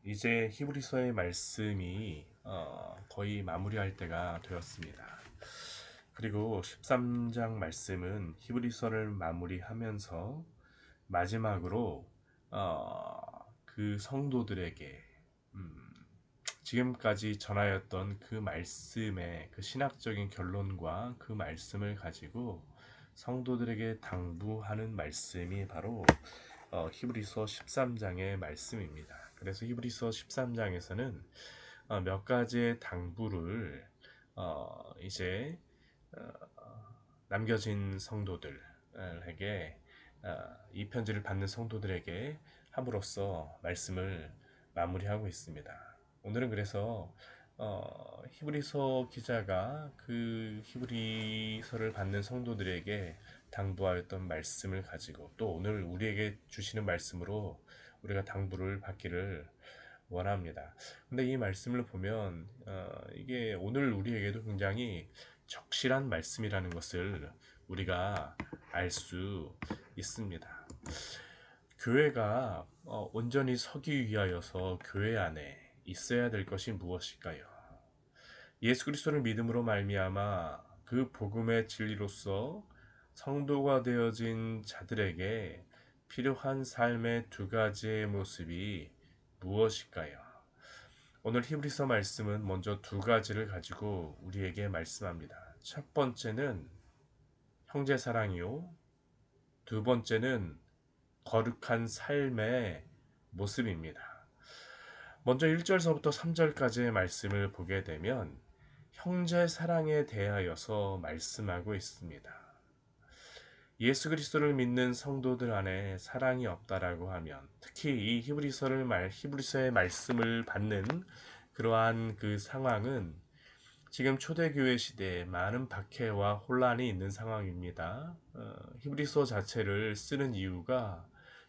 이제 히브리서의 말씀이 거의 마무리할 때가 되었습니다. 그리고 13장 말씀은 히브리서를 마무리하면서 마지막으로 그 성도들에게 음, 지금까지 전하였던 그 말씀의 그 신학적인 결론과 그 말씀을 가지고 성도들에게 당부하는 말씀이 바로 히브리서 13장의 말씀입니다. 그래서 히브리서 13장에서는 몇 가지의 당부를 이제 어, 남겨진 성도들에게 이 편지를 받는 성도들에게 함으로써 말씀을 마무리하고 있습니다. 오늘은 그래서 히브리서 기자가 그 히브리서를 받는 성도들에게 당부하였던 말씀을 가지고 또 오늘 우리에게 주시는 말씀으로 우리가 당부를 받기를 원합니다. 근데 이 말씀을 보면 이게 오늘 우리에게도 굉장히 적실한 말씀이라는 것을 우리가 알 수 있습니다. 교회가 온전히 서기 위하여서 교회 안에 있어야 될 것이 무엇일까요? 예수 그리스도를 믿음으로 말미암아 그 복음의 진리로서 성도가 되어진 자들에게 필요한 삶의 두 가지의 모습이 무엇일까요? 오늘 히브리서 말씀은 먼저 두 가지를 가지고 우리에게 말씀합니다. 첫 번째는 형제 사랑이요. 두 번째는 거룩한 삶의 모습입니다. 먼저 1절서부터 3절까지의 말씀을 보게 되면 형제 사랑에 대하여서 말씀하고 있습니다. 예수 그리스도를 믿는 성도들 안에 사랑이 없다라고 하면 특히 이 히브리서의 말씀을 받는 그러한 그 상황은 지금 초대교회 시대에 많은 박해와 혼란이 있는 상황입니다. 히브리서 자체를 쓰는 이유가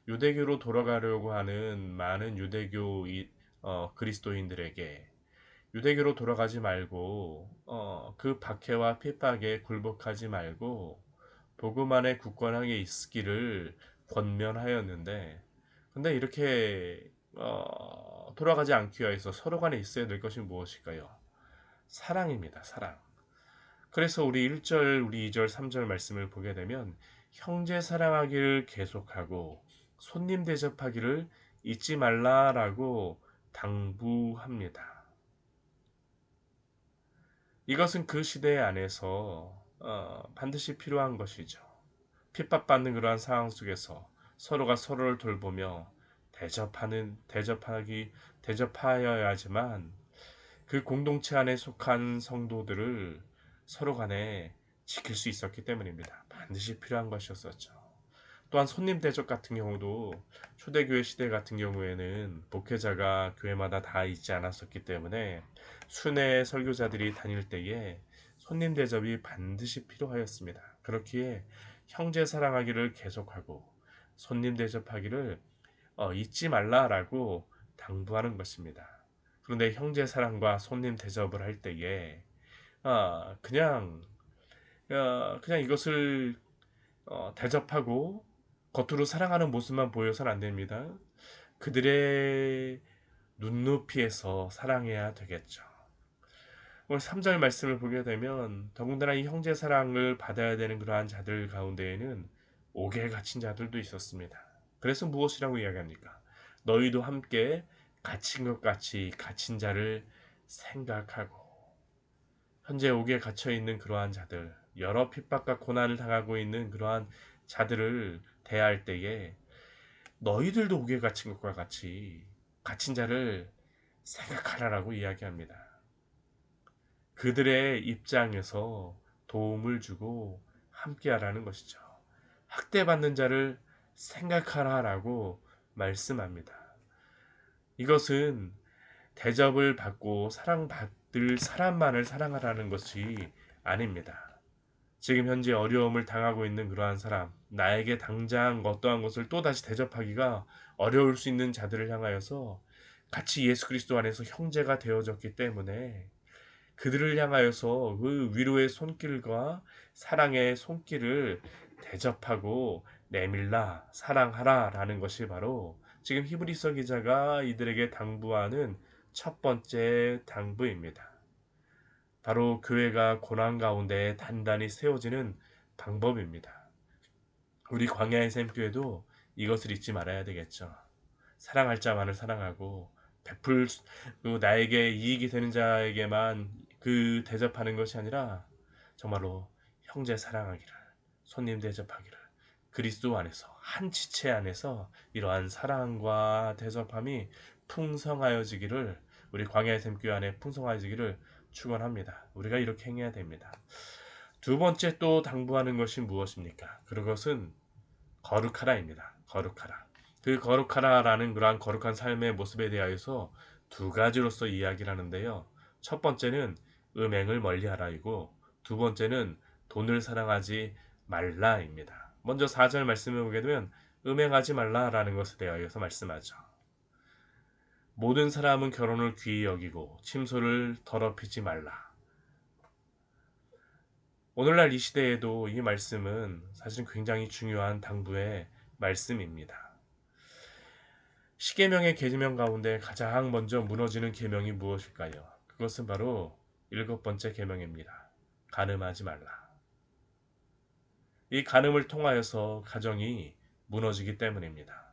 유대교로 돌아가려고 하는 많은 그리스도인들에게 유대교로 돌아가지 말고 그 박해와 핍박에 굴복하지 말고 복음 안에 굳건하게 있기를 권면하였는데 근데 이렇게 돌아가지 않기 위해서 서로 간에 있어야 될 것이 무엇일까요? 사랑입니다. 사랑. 그래서 우리 1절, 우리 2절, 3절 말씀을 보게 되면 형제 사랑하기를 계속하고 손님 대접하기를 잊지 말라라고 당부합니다. 이것은 그 시대 안에서 반드시 필요한 것이죠. 핍박받는 그러한 상황 속에서 서로가 서로를 돌보며 대접하여야지만 그 공동체 안에 속한 성도들을 서로 간에 지킬 수 있었기 때문입니다. 반드시 필요한 것이었었죠. 또한 손님 대접 같은 경우도 초대교회 시대 같은 경우에는 목회자가 교회마다 다 있지 않았었기 때문에 순회 설교자들이 다닐 때에 손님 대접이 반드시 필요하였습니다. 그렇기에 형제 사랑하기를 계속하고 손님 대접하기를 잊지 말라라고 당부하는 것입니다. 그런데 형제 사랑과 손님 대접을 할 때에 그냥 그냥 이것을 대접하고 겉으로 사랑하는 모습만 보여서는 안 됩니다. 그들의 눈높이에서 사랑해야 되겠죠. 오늘 3절 말씀을 보게 되면 더군다나 이 형제 사랑을 받아야 되는 그러한 자들 가운데에는 옥에 갇힌 자들도 있었습니다. 그래서 무엇이라고 이야기합니까? 너희도 함께 갇힌 것 같이 갇힌 자를 생각하고 현재 옥에 갇혀 있는 그러한 자들, 여러 핍박과 고난을 당하고 있는 그러한 자들을 대할 때에 너희들도 옥에 갇힌 것과 같이 갇힌 자를 생각하라라고 이야기합니다. 그들의 입장에서 도움을 주고 함께하라는 것이죠. 학대받는 자를 생각하라라고 말씀합니다. 이것은 대접을 받고 사랑받을 사람만을 사랑하라는 것이 아닙니다. 지금 현재 어려움을 당하고 있는 그러한 사람, 나에게 당장 어떠한 것을 또다시 대접하기가 어려울 수 있는 자들을 향하여서 같이 예수 그리스도 안에서 형제가 되어졌기 때문에 그들을 향하여서 그 위로의 손길과 사랑의 손길을 대접하고 내밀라, 사랑하라 라는 것이 바로 지금 히브리서 기자가 이들에게 당부하는 첫 번째 당부입니다. 바로 교회가 고난 가운데 단단히 세워지는 방법입니다. 우리 광야의 샘교회도 이것을 잊지 말아야 되겠죠. 사랑할 자만을 사랑하고 베풀 나에게 이익이 되는 자에게만 대접하는 것이 아니라 정말로 형제 사랑하기를, 손님 대접하기를, 그리스도 안에서 한 지체 안에서 이러한 사랑과 대접함이 풍성하여지기를, 우리 광야의 샘교회 안에 풍성하여지기를 축원합니다. 우리가 이렇게 행해야 됩니다. 두 번째 또 당부하는 것이 무엇입니까? 그것은 거룩하라입니다. 거룩하라. 그 거룩하라라는 그러한 거룩한 삶의 모습에 대하여서 두 가지로서 이야기를 하는데요. 첫 번째는 음행을 멀리하라이고, 두 번째는 돈을 사랑하지 말라입니다. 먼저 4절 말씀을 보게 되면 음행하지 말라라는 것에 대하여서 말씀하죠. 모든 사람은 결혼을 귀히 여기고 침소를 더럽히지 말라. 오늘날 이 시대에도 이 말씀은 사실 굉장히 중요한 당부의 말씀입니다. 십계명의 계명 가운데 가장 먼저 무너지는 계명이 무엇일까요? 그것은 바로 7번째 계명입니다. 간음하지 말라. 이 간음을 통하여서 가정이 무너지기 때문입니다.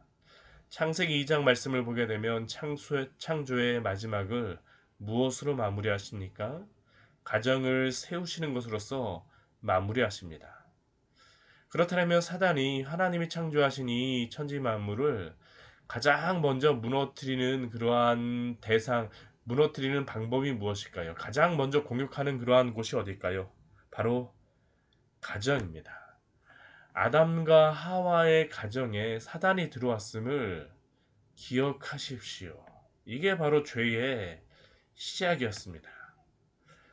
창세기 2장 말씀을 보게 되면 창조의 마지막을 무엇으로 마무리하십니까? 가정을 세우시는 것으로서 마무리하십니다. 그렇다면 사단이 하나님이 창조하신 이 천지 만물을 가장 먼저 무너뜨리는 그러한 무너뜨리는 방법이 무엇일까요? 가장 먼저 공격하는 그러한 곳이 어딜까요? 바로 가정입니다. 아담과 하와의 가정에 사단이 들어왔음을 기억하십시오. 이게 바로 죄의 시작이었습니다.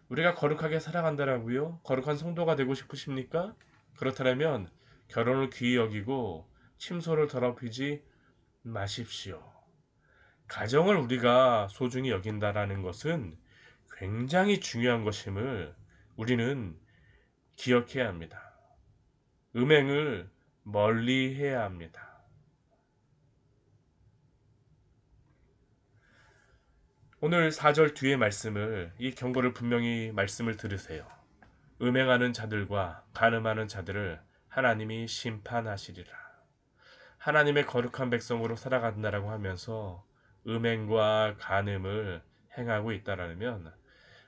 우리가 거룩하게 살아간다라고요? 거룩한 성도가 되고 싶으십니까? 그렇다면 결혼을 귀히 여기고 침소를 더럽히지 마십시오. 가정을 우리가 소중히 여긴다라는 것은 굉장히 중요한 것임을 우리는 기억해야 합니다. 음행을 멀리 해야 합니다. 오늘 4절 뒤에 말씀을, 이 경고를 분명히 말씀을 들으세요. 음행하는 자들과 간음하는 자들을 하나님이 심판하시리라. 하나님의 거룩한 백성으로 살아간다라고 하면서 음행과 간음을 행하고 있다라면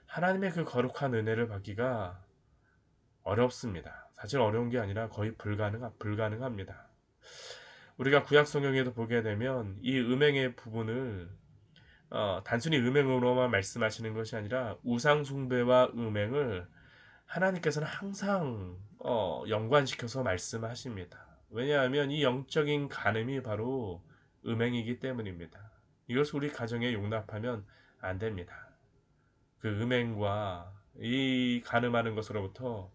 하나님의 그 거룩한 은혜를 받기가 어렵습니다. 사실 어려운 게 아니라 거의 불가능합니다. 우리가 구약 성경에도 보게 되면 이 음행의 부분을 단순히 음행으로만 말씀하시는 것이 아니라 우상 숭배와 음행을 하나님께서는 항상 연관시켜서 말씀하십니다. 왜냐하면 이 영적인 간음이 바로 음행이기 때문입니다. 이것을 우리 가정에 용납하면 안 됩니다. 그 음행과 이 간음하는 것으로부터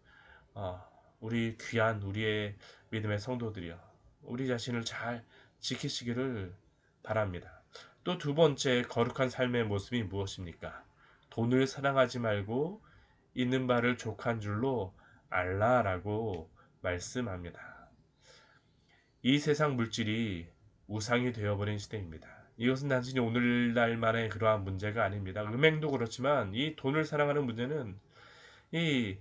어, 우리의 믿음의 성도들이여, 우리 자신을 잘 지키시기를 바랍니다. 또 두 번째 거룩한 삶의 모습이 무엇입니까? 돈을 사랑하지 말고 있는 바를 족한 줄로 알라라고 말씀합니다. 이 세상 물질이 우상이 되어버린 시대입니다. 이것은 단순히 오늘날만의 그러한 문제가 아닙니다. 음행도 그렇지만 이 돈을 사랑하는 문제는 이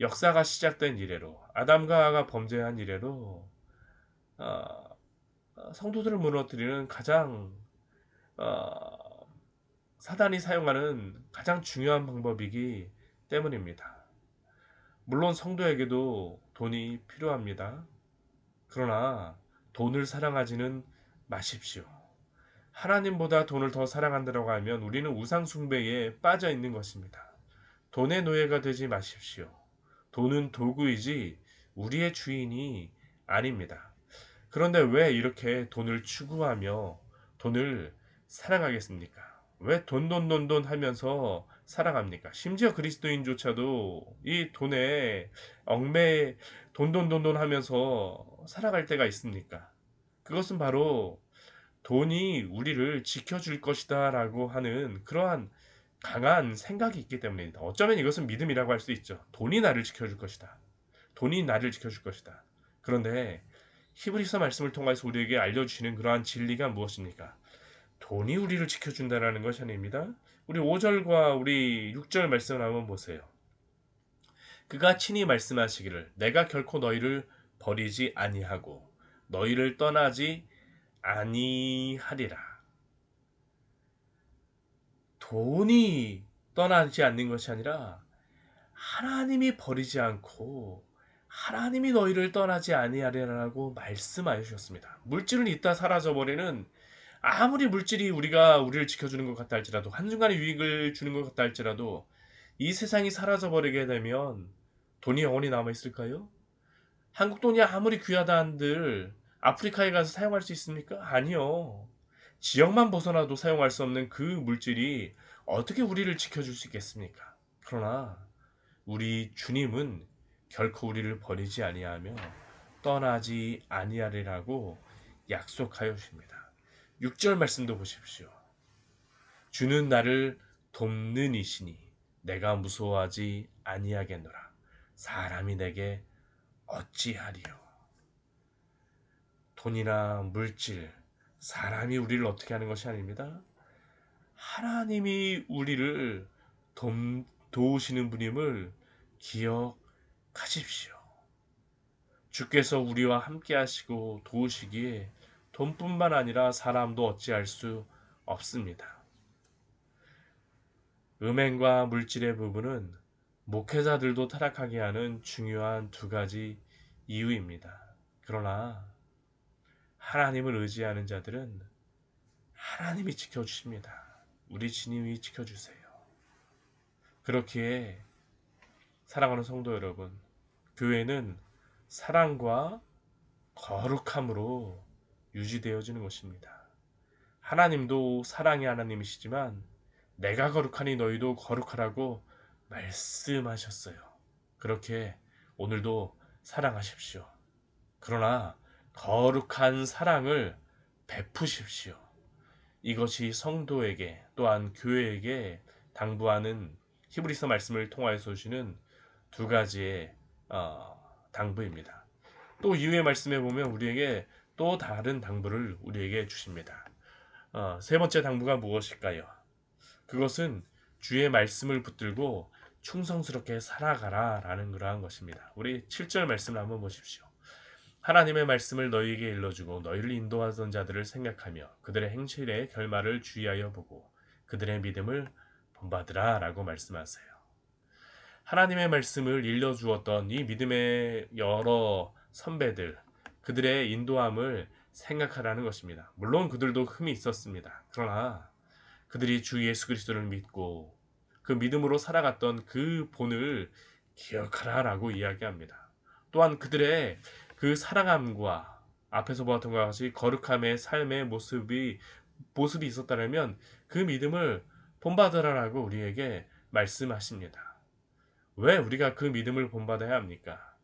역사가 시작된 이래로, 아담과 하와가 범죄한 이래로 어, 성도들을 무너뜨리는 가장 어, 사단이 사용하는 가장 중요한 방법이기 때문입니다. 물론 성도에게도 돈이 필요합니다. 그러나 돈을 사랑하지는 마십시오. 하나님보다 돈을 더 사랑한다고 하면 우리는 우상 숭배에 빠져 있는 것입니다. 돈의 노예가 되지 마십시오. 돈은 도구이지 우리의 주인이 아닙니다. 그런데 왜 이렇게 돈을 추구하며 돈을 사랑하겠습니까? 왜 돈 하면서 살아갑니까? 심지어 그리스도인조차도 이 돈에 얽매 돈 하면서 살아갈 때가 있습니까? 그것은 바로 돈이 우리를 지켜줄 것이다 라고 하는 그러한 강한 생각이 있기 때문입니다. 어쩌면 이것은 믿음이라고 할 수 있죠. 돈이 나를 지켜줄 것이다. 돈이 나를 지켜줄 것이다. 그런데 히브리서 말씀을 통해서 우리에게 알려주시는 그러한 진리가 무엇입니까? 돈이 우리를 지켜준다라는 것이 아닙니다. 우리 5절과 우리 6절 말씀을 한번 보세요. 그가 친히 말씀하시기를 내가 결코 너희를 버리지 아니하고 너희를 떠나지 아니하리라. 돈이 떠나지 않는 것이 아니라 하나님이 버리지 않고 하나님이 너희를 떠나지 아니하리라고 말씀하여 주셨습니다. 물질은 있다 사라져버리는 아무리 물질이 우리를 지켜주는 것 같다 할지라도 한순간에 유익을 주는 것 같다 할지라도 이 세상이 사라져버리게 되면 돈이 영원히 남아있을까요? 한국 돈이 아무리 귀하다 한들 아프리카에 가서 사용할 수 있습니까? 아니요. 지역만 벗어나도 사용할 수 없는 그 물질이 어떻게 우리를 지켜줄 수 있겠습니까? 그러나 우리 주님은 결코 우리를 버리지 아니하며 떠나지 아니하리라고 약속하여 주십니다. 6절 말씀도 보십시오. 주는 나를 돕는 이시니 내가 무서워하지 아니하겠노라. 사람이 내게 어찌하리요. 돈이나 물질, 사람이 우리를 어떻게 하는 것이 아닙니다. 하나님이 우리를 도우시는 분임을 기억하십시오. 주께서 우리와 함께 하시고 도우시기에 돈뿐만 아니라 사람도 어찌할 수 없습니다. 음행과 물질의 부분은 목회자들도 타락하게 하는 중요한 두 가지 이유입니다. 그러나 하나님을 의지하는 자들은 하나님이 지켜주십니다. 우리 주님이 지켜주세요. 그렇기에 사랑하는 성도 여러분, 교회는 사랑과 거룩함으로 유지되어지는 것입니다. 하나님도 사랑의 하나님이시지만 내가 거룩하니 너희도 거룩하라고 말씀하셨어요. 그렇게 오늘도 사랑하십시오. 그러나 거룩한 사랑을 베푸십시오. 이것이 성도에게 또한 교회에게 당부하는 히브리서 말씀을 통하여서 주시는 두 가지의 당부입니다. 또 이후의 말씀에 보면 우리에게 또 다른 당부를 우리에게 주십니다. 세 번째 당부가 무엇일까요? 그것은 주의 말씀을 붙들고 충성스럽게 살아가라 라는 그러한 것입니다. 우리 7절 말씀을 한번 보십시오. 하나님의 말씀을 너희에게 일러주고 너희를 인도하던 자들을 생각하며 그들의 행실의 결말을 주의하여 보고 그들의 믿음을 본받으라 라고 말씀하세요. 하나님의 말씀을 일러주었던 이 믿음의 여러 선배들, 그들의 인도함을 생각하라는 것입니다. 물론 그들도 흠이 있었습니다. 그러나 그들이 주 예수 그리스도를 믿고 그 믿음으로 살아갔던 그 본을 기억하라라고 이야기합니다. 또한 그들의 그 사랑함과 앞에서 보았던 것과 같이 거룩함의 삶의 모습이 있었다면 그 믿음을 본받으라라고 우리에게 말씀하십니다. 왜 우리가 그 믿음을 본받아야 합니까?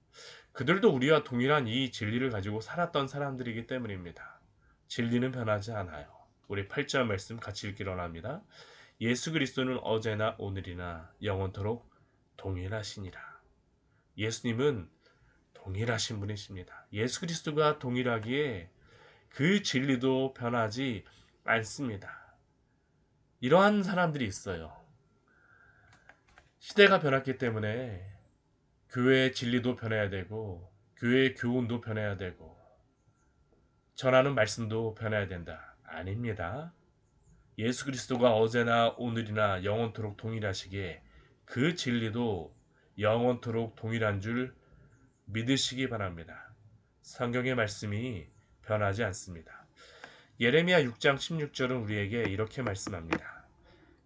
그들도 우리와 동일한 이 진리를 가지고 살았던 사람들이기 때문입니다. 진리는 변하지 않아요. 우리 8절 말씀 같이 읽기로 합니다. 예수 그리스도는 어제나 오늘이나 영원토록 동일하시니라. 예수님은 동일하신 분이십니다. 예수 그리스도가 동일하기에 그 진리도 변하지 않습니다. 이러한 사람들이 있어요. 시대가 변했기 때문에 교회의 진리도 변해야 되고 교회의 교훈도 변해야 되고 전하는 말씀도 변해야 된다. 아닙니다. 예수 그리스도가 어제나 오늘이나 영원토록 동일하시기에 그 진리도 영원토록 동일한 줄 믿으시기 바랍니다. 성경의 말씀이 변하지 않습니다. 예레미야 6장 16절은 우리에게 이렇게 말씀합니다.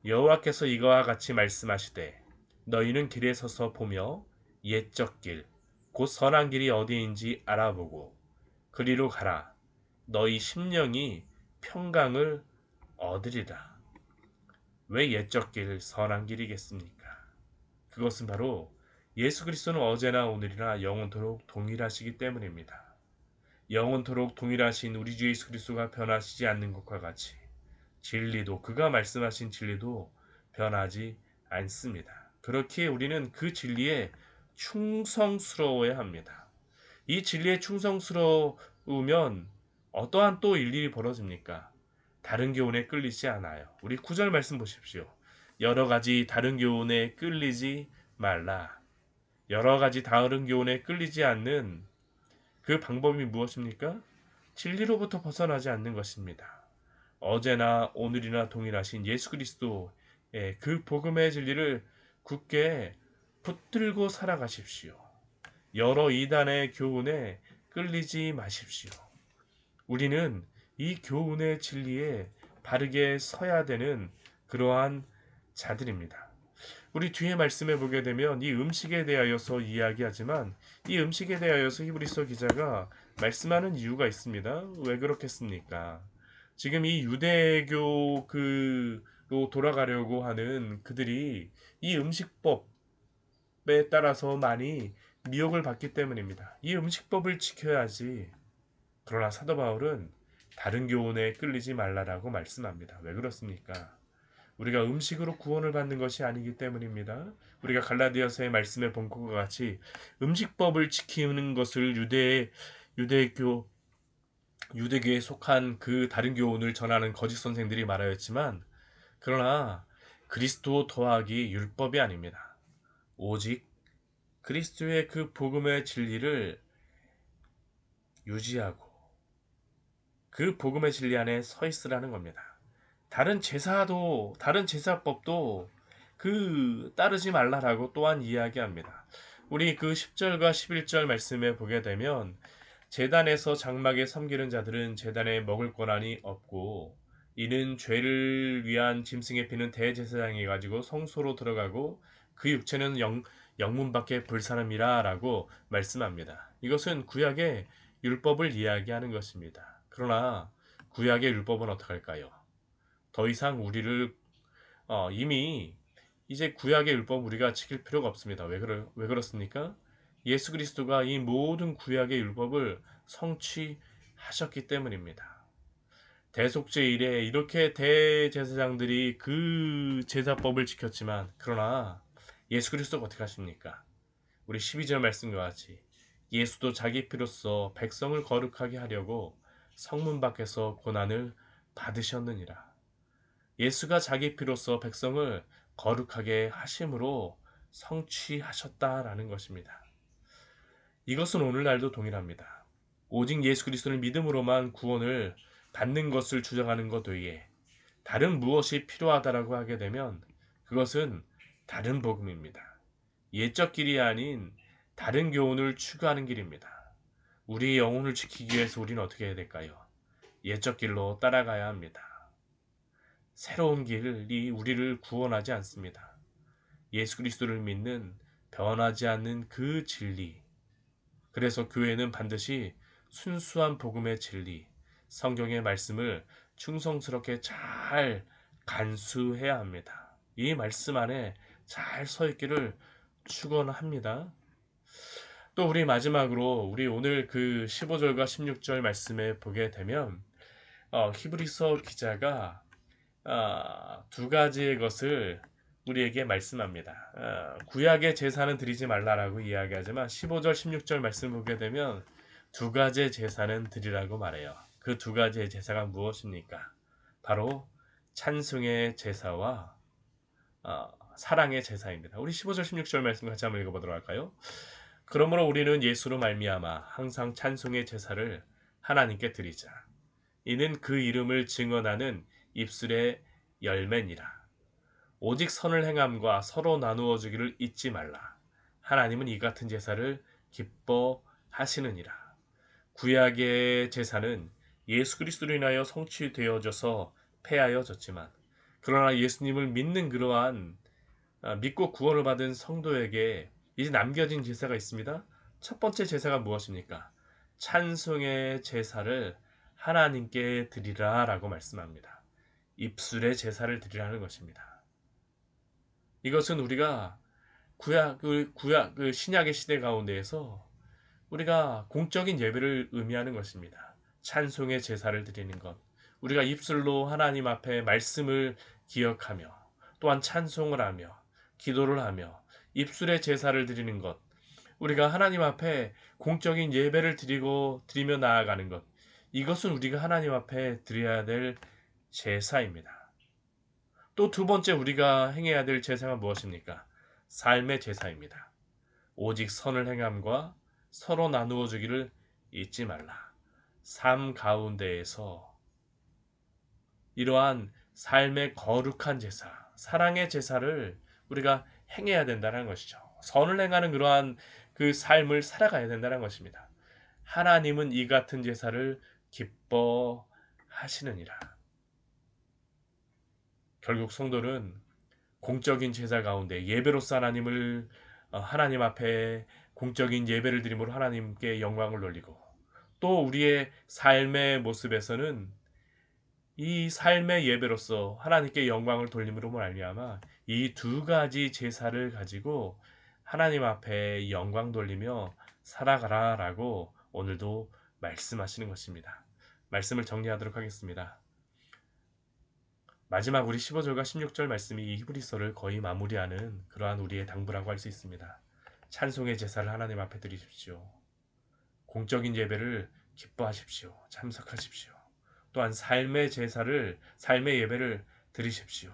여호와께서 이거와 같이 말씀하시되 너희는 길에 서서 보며 옛적 길, 곧 선한 길이 어디인지 알아보고 그리로 가라. 너희 심령이 평강을 얻으리라. 왜 옛적 길, 선한 길이겠습니까? 그것은 바로 예수 그리스도는 어제나 오늘이나 영원토록 동일하시기 때문입니다. 영원토록 동일하신 우리 주 예수 그리스도가 변하시지 않는 것과 같이 진리도 그가 말씀하신 진리도 변하지 않습니다. 그렇기에 우리는 그 진리에 충성스러워야 합니다. 이 진리에 충성스러우면 어떠한 또 일일이 벌어집니까? 다른 교훈에 끌리지 않아요. 우리 9절 말씀 보십시오. 여러 가지 다른 교훈에 끌리지 말라. 여러 가지 다른 교훈에 끌리지 않는 그 방법이 무엇입니까? 진리로부터 벗어나지 않는 것입니다. 어제나 오늘이나 동일하신 예수 그리스도의 그 복음의 진리를 굳게 붙들고 살아가십시오. 여러 이단의 교훈에 끌리지 마십시오. 우리는 이 교훈의 진리에 바르게 서야 되는 그러한 자들입니다. 우리 뒤에 말씀해 보게 되면 이 음식에 대하여서 이야기하지만 이 음식에 대하여서 히브리서 기자가 말씀하는 이유가 있습니다. 왜 그렇겠습니까? 지금 이 유대교 그로 돌아가려고 하는 그들이 이 음식법에 따라서 많이 미혹을 받기 때문입니다. 이 음식법을 지켜야지. 그러나 사도 바울은 다른 교훈에 끌리지 말라라고 말씀합니다. 왜 그렇습니까? 우리가 음식으로 구원을 받는 것이 아니기 때문입니다. 우리가 갈라디아서의 말씀에 본 것과 같이 음식법을 지키는 것을 유대교에 속한 그 다른 교훈을 전하는 거짓 선생들이 말하였지만, 그러나 그리스도 더하기 율법이 아닙니다. 오직 그리스도의 그 복음의 진리를 유지하고 그 복음의 진리 안에 서 있으라는 겁니다. 다른 제사법도 따르지 말라라고 또한 이야기합니다. 우리 그 10절과 11절 말씀에 보게 되면 제단에서 장막에 섬기는 자들은 제단에 먹을 권한이 없고 이는 죄를 위한 짐승의 피는 대제사장이 가지고 성소로 들어가고 그 육체는 영문 밖에 불사람이라 라고 말씀합니다. 이것은 구약의 율법을 이야기하는 것입니다. 그러나 구약의 율법은 어떡할까요? 더 이상 우리를 이미 이제 구약의 율법 우리가 지킬 필요가 없습니다. 왜 그렇습니까? 예수 그리스도가 이 모든 구약의 율법을 성취하셨기 때문입니다. 대속죄 이래 이렇게 대제사장들이 그 제사법을 지켰지만 그러나 예수 그리스도가 어떻게 하십니까? 우리 12절 말씀과 같이 예수도 자기 피로써 백성을 거룩하게 하려고 성문 밖에서 고난을 받으셨느니라. 예수가 자기 피로써 백성을 거룩하게 하심으로 성취하셨다라는 것입니다. 이것은 오늘날도 동일합니다. 오직 예수 그리스도를 믿음으로만 구원을 받는 것을 주장하는 것 외에 다른 무엇이 필요하다라고 하게 되면 그것은 다른 복음입니다. 옛적 길이 아닌 다른 교훈을 추구하는 길입니다. 우리의 영혼을 지키기 위해서 우리는 어떻게 해야 될까요? 옛적 길로 따라가야 합니다. 새로운 길이 우리를 구원하지 않습니다. 예수 그리스도를 믿는 변하지 않는 그 진리. 그래서 교회는 반드시 순수한 복음의 진리, 성경의 말씀을 충성스럽게 잘 간수해야 합니다. 이 말씀 안에 잘 서 있기를 축원합니다. 또 우리 마지막으로 우리 오늘 그 15절과 16절 말씀에 보게 되면 히브리서 기자가 두 가지의 것을 우리에게 말씀합니다. 구약의 제사는 드리지 말라라고 이야기하지만 15절, 16절 말씀 보게 되면 두 가지의 제사는 드리라고 말해요. 그 두 가지의 제사가 무엇입니까? 바로 찬송의 제사와 사랑의 제사입니다. 우리 15절, 16절 말씀 같이 한번 읽어보도록 할까요? 그러므로 우리는 예수로 말미암아 항상 찬송의 제사를 하나님께 드리자. 이는 그 이름을 증언하는 입술의 열매니라. 오직 선을 행함과 서로 나누어 주기를 잊지 말라. 하나님은 이 같은 제사를 기뻐하시느니라. 구약의 제사는 예수 그리스도로 인하여 성취되어져서 폐하여졌지만 그러나 예수님을 믿는 그러한 믿고 구원을 받은 성도에게 이제 남겨진 제사가 있습니다. 첫 번째 제사가 무엇입니까? 찬송의 제사를 하나님께 드리라 라고 말씀합니다. 입술의 제사를 드리라는 것입니다. 이것은 우리가 신약의 시대 가운데에서 우리가 공적인 예배를 의미하는 것입니다. 찬송의 제사를 드리는 것. 우리가 입술로 하나님 앞에 말씀을 기억하며 또한 찬송을 하며 기도를 하며 입술의 제사를 드리는 것. 우리가 하나님 앞에 공적인 예배를 드리며 나아가는 것. 이것은 우리가 하나님 앞에 드려야 될 제사입니다. 또 두 번째 우리가 행해야 될 제사가 무엇입니까? 삶의 제사입니다. 오직 선을 행함과 서로 나누어 주기를 잊지 말라. 삶 가운데에서 이러한 삶의 거룩한 제사, 사랑의 제사를 우리가 행해야 된다는 것이죠. 선을 행하는 그러한 그 삶을 살아가야 된다는 것입니다. 하나님은 이 같은 제사를 기뻐하시느니라. 결국 성도는 공적인 제사 가운데 예배로서 하나님 앞에 공적인 예배를 드림으로 하나님께 영광을 돌리고, 또 우리의 삶의 모습에서는 이 삶의 예배로서 하나님께 영광을 돌림으로 말미암아 이 두 가지 제사를 가지고 하나님 앞에 영광 돌리며 살아가라라고 오늘도 말씀하시는 것입니다. 말씀을 정리하도록 하겠습니다. 마지막 우리 15절과 16절 말씀이 이 히브리서를 거의 마무리하는 그러한 우리의 당부라고 할 수 있습니다. 찬송의 제사를 하나님 앞에 드리십시오. 공적인 예배를 기뻐하십시오. 참석하십시오. 또한 삶의 예배를 드리십시오.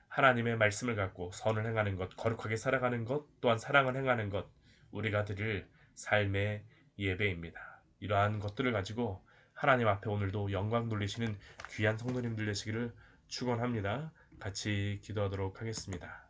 하나님의 말씀을 갖고 선을 행하는 것, 거룩하게 살아가는 것, 또한 사랑을 행하는 것, 우리가 드릴 삶의 예배입니다. 이러한 것들을 가지고 하나님 앞에 오늘도 영광 돌리시는 귀한 성도님들 되시기를 축원합니다. 같이 기도하도록 하겠습니다.